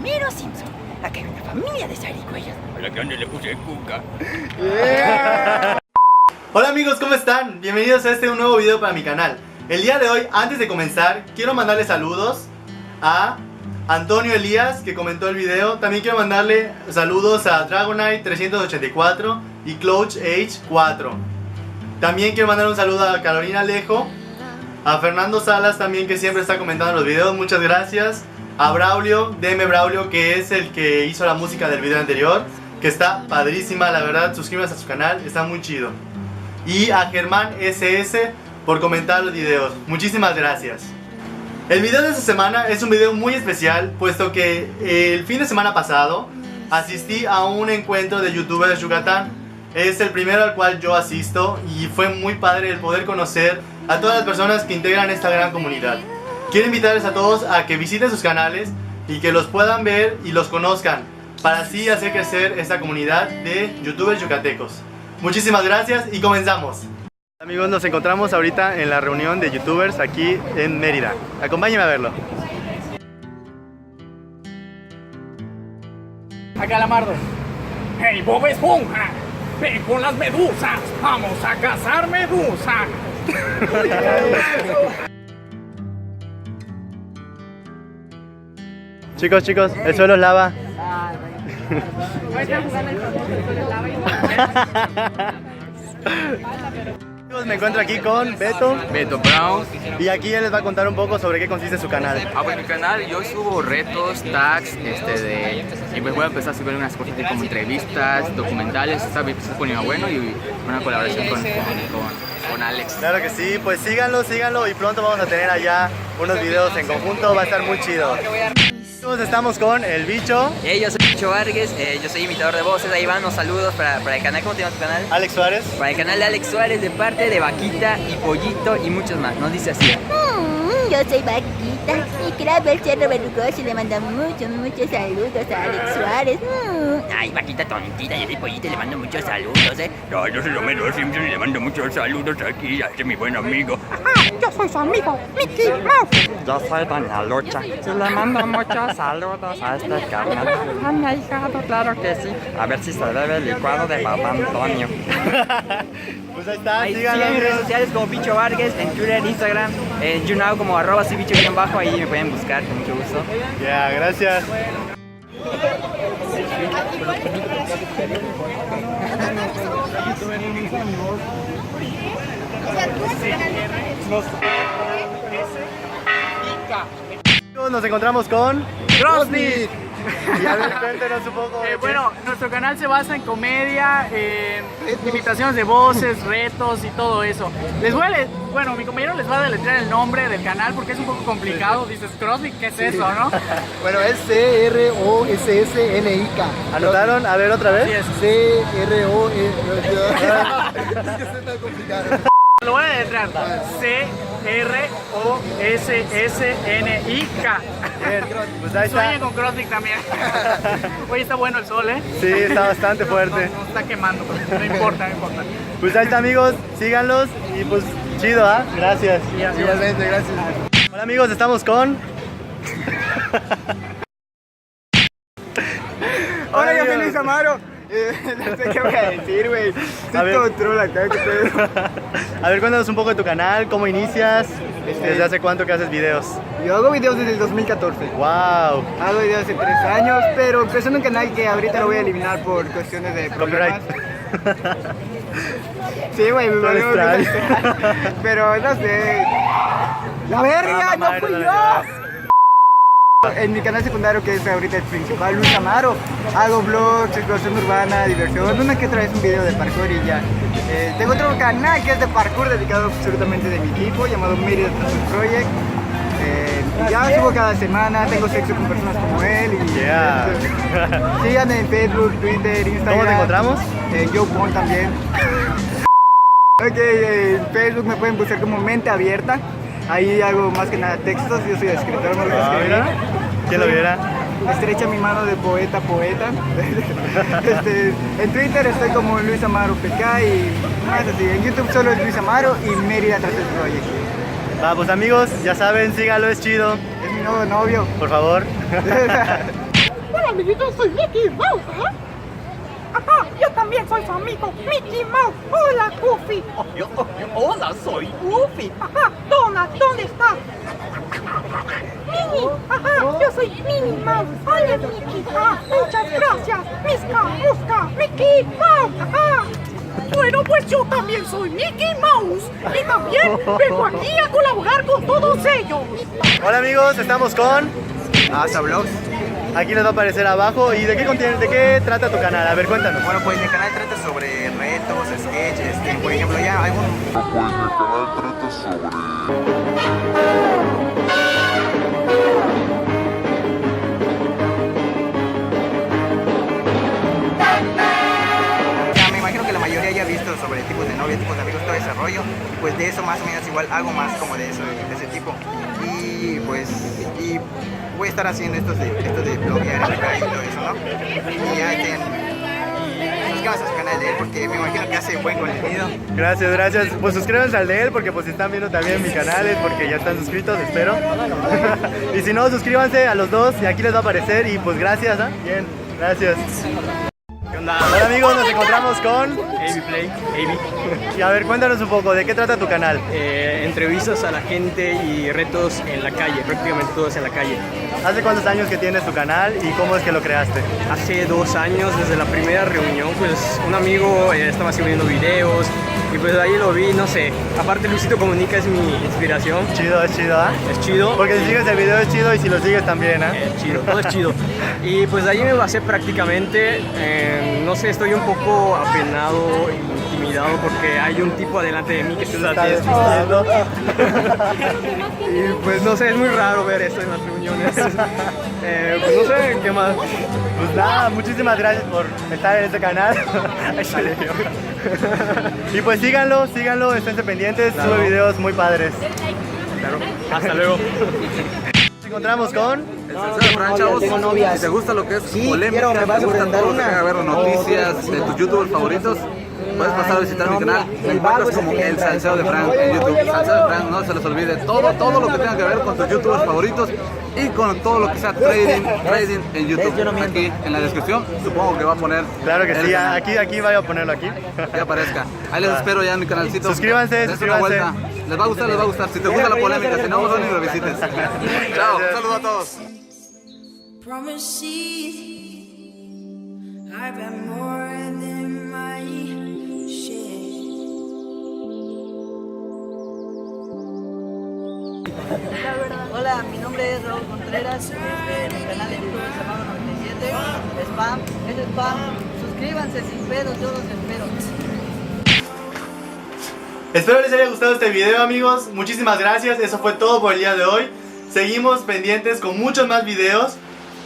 Homero Simpson. Acá hay una familia de zarigüeyas. A la grande le puse cuca. Hola amigos, ¿cómo están? Bienvenidos a un nuevo video para mi canal. El día de hoy, antes de comenzar, quiero mandarle saludos a Antonio Elías, que comentó el video. También quiero mandarle saludos a Dragonite384 y Clouch H 4. También quiero mandar un saludo a Carolina Alejo, a Fernando Salas también, que siempre está comentando los videos, muchas gracias. A Braulio, DM Braulio, que es el que hizo la música del video anterior, que está padrísima, la verdad. Suscríbanse a su canal, está muy chido. Y a Germán SS por comentar los videos, muchísimas gracias. El video de esta semana es un video muy especial, puesto que el fin de semana pasado asistí a un encuentro de youtubers Yucatán. Es el primero al cual yo asisto y fue muy padre el poder conocer a todas las personas que integran esta gran comunidad. Quiero invitarles a todos a que visiten sus canales y que los puedan ver y los conozcan, para así hacer crecer esta comunidad de youtubers yucatecos. Muchísimas gracias y comenzamos. Amigos, nos encontramos ahorita en la reunión de youtubers aquí en Mérida. Acompáñenme a verlo. A Calamardo. ¡Hey, Bob Esponja! ¡Ven con las medusas! ¡Vamos a cazar medusas! Chicos, el suelo es lava. Me encuentro aquí con Beto Brown. y aquí él les va a contar un poco sobre qué consiste su canal. Pues mi canal yo subo retos, tags, y pues voy a empezar a subir unas cositas como entrevistas, documentales. Esta vez se poniendo bueno y una colaboración con Alex. Claro que sí, pues síganlo y pronto vamos a tener allá unos videos en conjunto, va a estar muy chido. Estamos con el Bicho. Yo soy Bicho Vargas, yo soy imitador de voces. Ahí van los saludos para el canal. ¿Cómo te llamas tu canal? Alex Suárez. Para el canal de Alex Suárez, de parte de Vaquita y Pollito y muchos más. Nos dice así. Yo soy Vaquita y quiero ver Cerro Verrugoso y le manda muchos saludos a Alex Suárez. Ay, Vaquita tontita, yo soy Pollito y le mando muchos saludos, No, yo soy Homero Simpson y le mando muchos saludos aquí a mi buen amigo. Yo soy su amigo, Mickey Mouse. Yo soy Doña Lucha y le mando muchos saludos a este canal. A mi ahijado, claro que sí. A ver si se bebe el licuado de Papá Antonio. Pues ahí está, Ahí síganlo. sigan en mis redes sociales como Bicho Vargas, en Twitter, en Instagram, en YouNow como @bicho_bajo, ahí me pueden buscar con mucho gusto. Ya, gracias. Nos encontramos con ¡Crossbeat! Y a ver, cuéntenos un poco. Bueno, nuestro canal se basa en comedia, imitaciones de voces, retos y todo eso. Bueno, mi compañero les va a deletrear el nombre del canal porque es un poco complicado. Dices, Crossbeat, ¿qué es eso, no? Bueno, es CROSSNIK. ¿Anotaron? A ver, otra vez. Así es. CRO. Lo voy a deletrear. CROSSNIK. Bien, pues ahí Sueñen está. con Crossbeat también. Hoy está bueno el sol, ¿eh? Sí, está bastante fuerte. No está quemando, pero no importa. Pues ahí está, amigos, síganlos y pues chido, ¿ah? Gracias. Igualmente, gracias. Hola amigos, estamos con... Hola, yo soy amigos. Luis Amaro. No sé qué voy a decir, güey. A ver. Estoy todo troll acá, ¿qué pedo? A ver, cuéntanos un poco de tu canal, cómo inicias, desde hace cuánto que haces videos. Yo hago videos desde el 2014. ¡Wow! Hago videos hace 3 años, pero empecé en un canal que ahorita lo voy a eliminar por cuestiones de problemas. Copyright. Sí, güey, me Todo valió. extraño. Pero no sé. ¡La verga! Ah, ¡No madre, fui la yo! verdad. En mi canal secundario, que es ahorita el principal, Luis Amaro, hago vlogs, exploración urbana, diversión, una que otra vez un video de parkour y ya. Tengo otro canal que es de parkour dedicado absolutamente de mi equipo, llamado Mérida Project. Y ya subo cada semana, tengo sexo con personas como él y Yeah. sigan en Facebook, Twitter, Instagram. ¿Cómo te encontramos? Yo Pon también. Ok, en Facebook me pueden buscar como Mente Abierta. Ahí hago más que nada textos, yo soy escritor, me gusta Ah, escribir. mira. ¿Quién lo viera? Estrecha mi mano de poeta. En Twitter estoy como Luis Amaro PK y más así. En YouTube solo es Luis Amaro y Mérida Project. Va, pues amigos, ya saben, síganlo, es chido. Es mi nuevo novio. Por favor. amiguitos, soy Mickey Mouse, ¿eh? Ajá, yo también soy su amigo, Mickey Mouse. Hola, Goofy. Hola, soy Goofy. Ajá, Donald, ¿dónde está? Minnie, ajá, yo soy Minnie Mouse. Hola, Mickey. Ah, muchas gracias. Miska, Muska, Mickey Mouse. Ajá. Bueno, pues yo también soy Mickey Mouse y también vengo aquí a colaborar con todos ellos. Hola amigos, estamos con Asa Vlogs. aquí les va a aparecer abajo. ¿Y de qué trata tu canal? A ver, cuéntanos. Bueno, pues mi canal trata sobre retos, sketches, por ejemplo, ya algún... Me imagino que la mayoría ya ha visto sobre tipos de novia, tipos de amigos, todo ese rollo. Y pues de eso más o menos igual algo más como de eso, de ese tipo. Y pues voy a estar haciendo estos de bloguear acá y todo eso, ¿no? Y ya suscríbanse a su canal de él porque me imagino que hace buen contenido. Gracias, gracias. Pues suscríbanse al de él porque pues si están viendo también mi canal es porque ya están suscritos, espero. Y si no, suscríbanse a los dos y aquí les va a aparecer y pues gracias, ¿eh? Bien, gracias. ¿Qué onda? Hola amigos, nos encontramos con... AB Play, AB. Y a ver, cuéntanos un poco, ¿de qué trata tu canal? Entrevistas a la gente y retos en la calle, prácticamente todos en la calle. ¿Hace cuántos años que tienes tu canal y cómo es que lo creaste? Hace 2 años, desde la primera reunión, pues un amigo estaba subiendo videos y pues ahí lo vi, no sé. Aparte Luisito Comunica es mi inspiración. Chido, es chido, ¿ah? Es chido. Porque si sigues el video es chido y si lo sigues también, ¿eh? Es chido, todo es chido. Y pues de ahí me basé prácticamente, no sé, estoy un poco apenado, intimidado porque hay un tipo adelante de mí que se está despidiendo. Y pues no sé, es muy raro ver esto en las reuniones. Pues no sé, ¿qué más? Pues nada, muchísimas gracias por estar en este canal. Ahí sale. Y pues síganlo, esténse pendientes, Claro. sube videos muy padres. Claro, hasta luego. Nos encontramos con... El Salseo de Fran, chavos, si te gusta lo que es polémica, te gusta todo lo que haga ver noticias de tus youtubers favoritos, puedes pasar a visitar mi canal. Me encuentras como El Salseo de Fran en YouTube. Salseo de Fran, no se les olvide todo lo que tenga que ver con tus youtubers favoritos y con todo lo que sea trading en YouTube. Aquí en la descripción supongo que va a poner. Claro que el sí, canal. aquí voy a ponerlo aquí. Que aparezca. Ahí les espero ya en mi canalcito. Suscríbanse, Dense una suscríbanse. vuelta. Les va a gustar. Si te gusta la polémica, si no, ni lo visites. Chao, un saludo a todos. Promises, I've got more than my share. Hola, mi nombre es Raúl Contreras, mi canal de YouTube es Amado97, Spam, es Spam, suscríbanse sin pedos, yo los espero. Espero les haya gustado este video amigos, muchísimas gracias, eso fue todo por el día de hoy. Seguimos pendientes con muchos más videos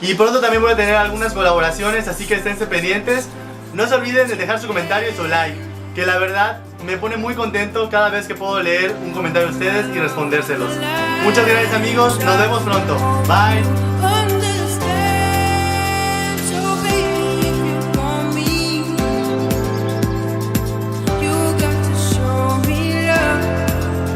y pronto también voy a tener algunas colaboraciones, así que esténse pendientes. No se olviden de dejar su comentario y su like, que la verdad me pone muy contento cada vez que puedo leer un comentario de ustedes y respondérselos. Muchas gracias amigos, nos vemos pronto, bye.